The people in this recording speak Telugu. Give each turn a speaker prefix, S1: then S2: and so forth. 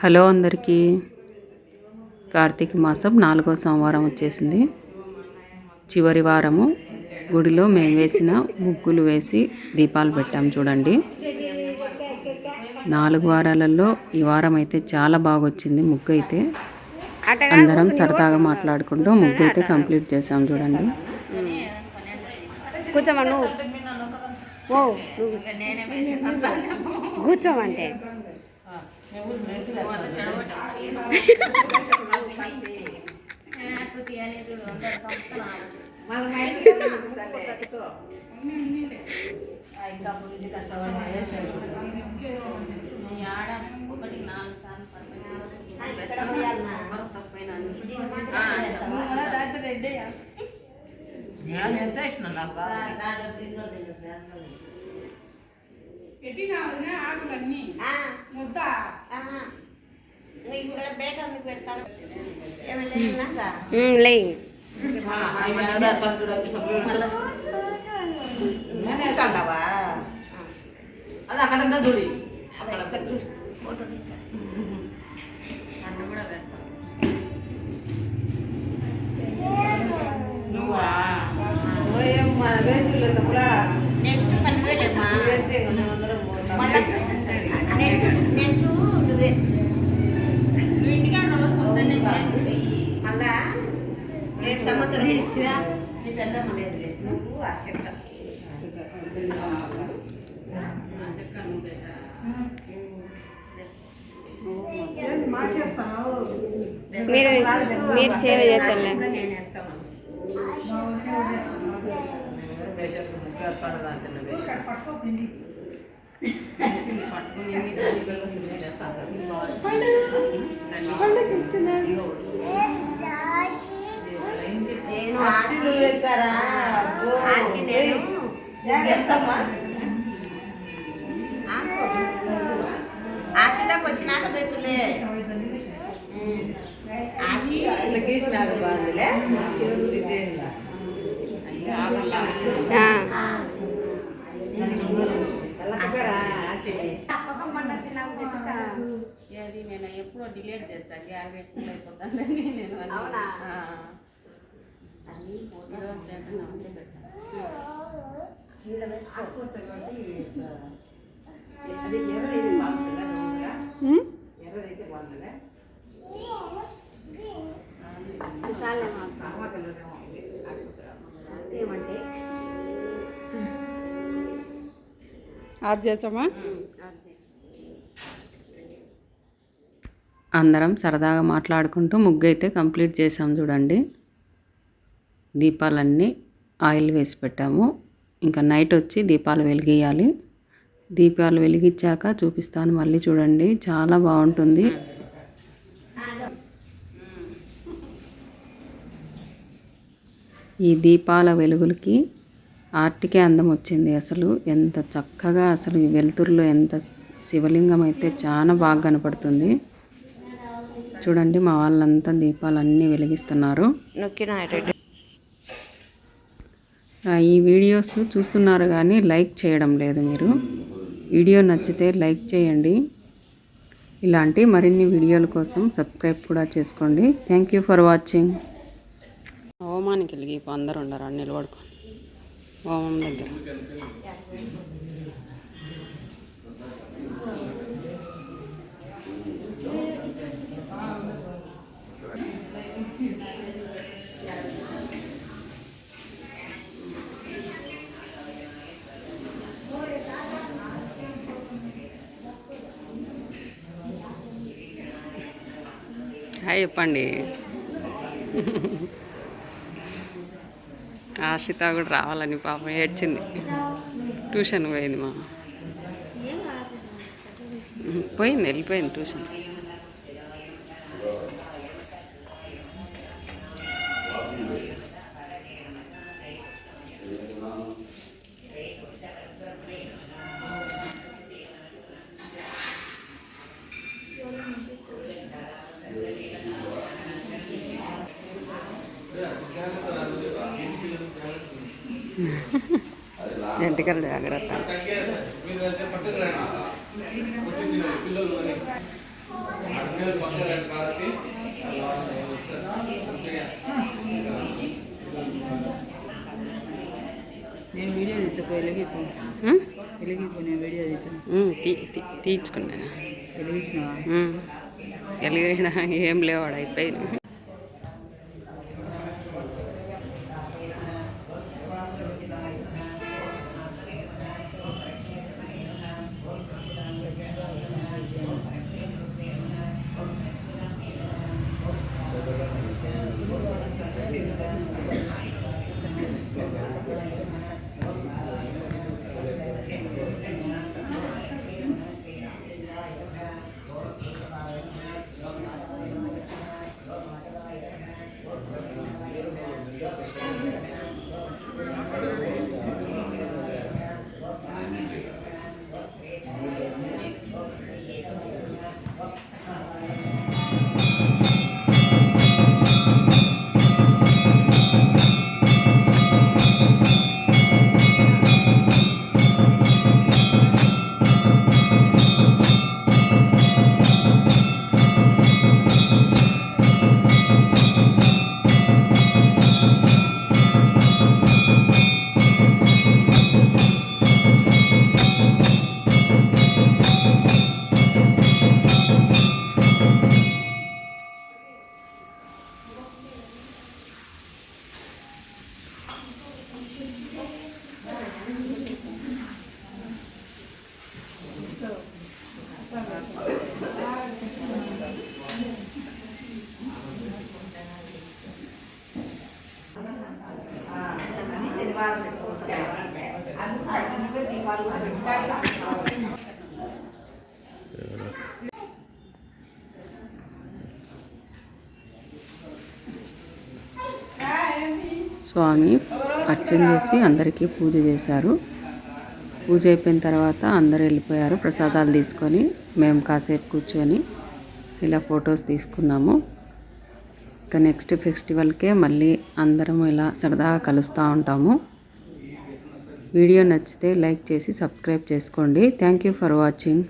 S1: హలో అందరికీ, కార్తీక మాసం 4వ సోమవారం వచ్చేసింది. చివరి వారము గుడిలో మేము వేసిన ముగ్గులు వేసి దీపాలు పెట్టాం చూడండి. 4 వారాలలో ఈ వారం అయితే చాలా బాగా వచ్చింది ముగ్గు అయితే. అందరం సరదాగా మాట్లాడుకుంటూ ముగ్గు అయితే కంప్లీట్ చేసాం చూడండి.
S2: కూర్చోమంటే
S3: ఎంత ఇష్టం నాకు ఆకులన్నీ ముద్ద ఇక్కడ బేట పెడతారు అది అక్కడ దూడి నువ్వా నెక్స్ట్ 10,000 అలా రేపు సంవత్సరం
S2: మీరు సేవ చేస్తలే
S3: ఆశీదాకు వచ్చినాక పెట్టులే ఆశీ గీసినాక బాగుందిలే అది నేను ఎప్పుడో డిలీట్ చేస్తాను గ్యాస్ పెట్టుకుని అయిపోతాను నేను
S2: ఆఫ్ చేసామా?
S1: అందరం సరదాగా మాట్లాడుకుంటూ ముగ్గు అయితే కంప్లీట్ చేసాం చూడండి. దీపాలన్నీ ఆయిల్ వేసి పెట్టాము. ఇంకా నైట్ వచ్చి దీపాలు వెలిగియాలి. దీపాలు వెలిగించాక చూపిస్తాను మళ్ళీ చూడండి, చాలా బాగుంటుంది. ఈ దీపాల వెలుగులకి ఆర్టికే అందం వచ్చింది. అసలు ఎంత చక్కగా, అసలు ఈ వెలుతురులో ఎంత శివలింగం అయితే చాలా బాగా కనపడుతుంది చూడండి. మా వాళ్ళంతా దీపాలన్నీ వెలిగిస్తున్నారు. ఈ వీడియోస్ చూస్తున్నారు కానీ లైక్ చేయడం లేదు మీరు. వీడియో నచ్చితే లైక్ చేయండి. ఇలాంటి మరిన్ని వీడియోల కోసం సబ్స్క్రైబ్ కూడా చేసుకోండి. Thank you for watching. హోమానికి వెళ్ళి అందరూ ఉండరు అని నిలబడుకోండి హోమం దగ్గర. హాయ్ చెప్పండి. ఆశ్రిత కూడా రావాలని పాపం ఏడ్చింది. ట్యూషన్ పోయింది వెళ్ళిపోయింది ట్యూషన్. ఎంటికలు జాగ్రత్త.
S3: నేను వీడియో తెచ్చపో వెలిగిపో
S1: ఉమ్?
S3: నేను వీడియో తెచ్చాను
S1: తీర్చుకున్నా
S3: వెలిగించినవా
S1: ఎలిగిన ఏం లేవాడు అయిపోయింది. స్వామి అర్చన చేసి అందరికీ పూజ చేశారు. పూజ అయిపోయిన తర్వాత అందరూ వెళ్ళిపోయారు ప్రసాదాలు తీసుకొని. మేము కాసేపు కూర్చొని ఇలా ఫొటోస్ తీసుకున్నాము. ఇక నెక్స్ట్ ఫెస్టివల్కే మళ్ళీ అందరం ఇలా సరదాగా కలుస్తూ ఉంటాము. వీడియో నచ్చితే లైక్ చేసి సబ్స్క్రైబ్ చేసుకోండి. Thank you for watching.